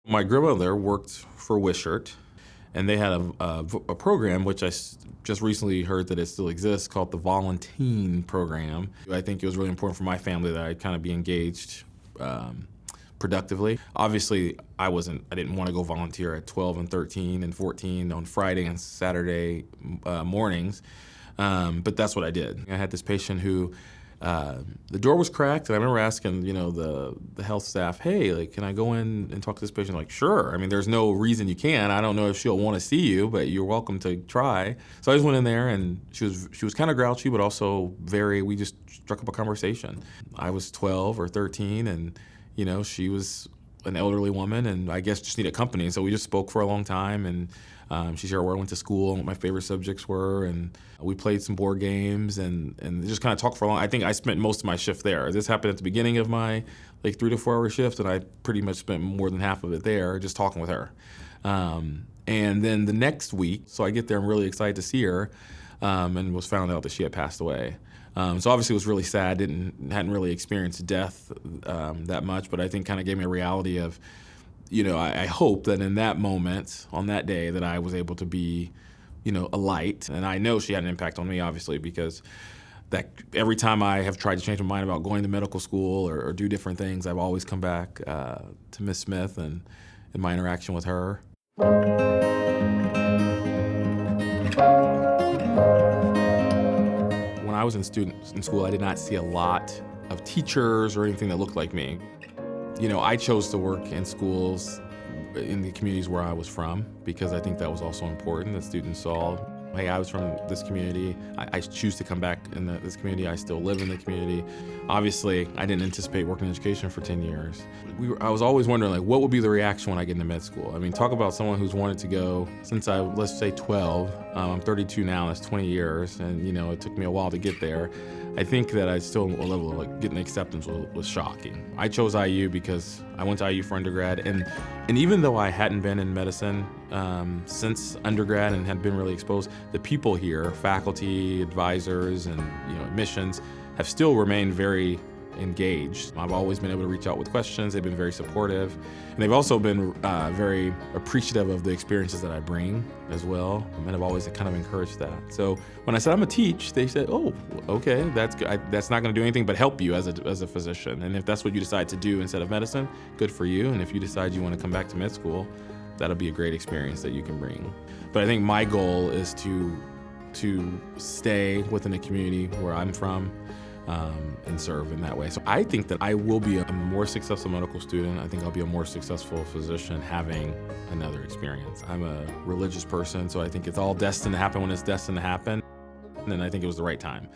My grandmother worked for Wishart, and they had a program which just recently heard that it still exists called the Volunteer program. I think it was really important for my family that I kind of be engaged productively. Obviously, I didn't want to go volunteer at 12 and 13 and 14 on Friday and Saturday mornings, but that's what I did. I had this patient who the door was cracked, and I remember asking, the health staff, "Hey, like, can I go in and talk to this patient?" Like, sure. I mean, there's no reason you can. I don't know if she'll want to see you, but you're welcome to try. So I just went in there, and she was kind of grouchy, but also we just struck up a conversation. I was 12 or 13, and she was an elderly woman, and I guess just needed company. So we just spoke for a long time, and she shared where I went to school and what my favorite subjects were, and we played some board games and just kind of talked for a long. I think I spent most of my shift there. This happened at the beginning of my 3 to 4 hour shift, and I pretty much spent more than half of it there just talking with her. And then the next week, so I get there, I'm really excited to see her, and was found out that she had passed away. So obviously it was really sad, hadn't really experienced death that much, but I think kind of gave me a reality of, I hope that in that moment, on that day, that I was able to be, a light. And I know she had an impact on me, obviously, because that every time I have tried to change my mind about going to medical school or do different things, I've always come back to Miss Smith and my interaction with her. When I was in school, I did not see a lot of teachers or anything that looked like me. I chose to work in schools in the communities where I was from because I think that was also important. The students saw, hey, I was from this community. I choose to come back in this community. I still live in the community. Obviously, I didn't anticipate working in education for 10 years. I was always wondering, what would be the reaction when I get into med school? I mean, talk about someone who's wanted to go since let's say 12. I'm 32 now, that's 20 years, and it took me a while to get there. I think that a level of getting acceptance was shocking. I chose IU because I went to IU for undergrad, and even though I hadn't been in medicine since undergrad and had been really exposed, the people here, faculty, advisors, and admissions, have still remained very engaged. I've always been able to reach out with questions. They've been very supportive, and they've also been very appreciative of the experiences that I bring as well, and I've always kind of encouraged that. So when I said I'm gonna teach, they said, "Oh, okay, that's good. That's not gonna do anything but help you as a physician, and if that's what you decide to do instead of medicine, good for you, and if you decide you want to come back to med school, that'll be a great experience that you can bring." But I think my goal is to stay within the community where I'm from, and serve in that way. So I think that I will be a more successful medical student. I think I'll be a more successful physician having another experience. I'm a religious person, so I think it's all destined to happen when it's destined to happen, and I think it was the right time.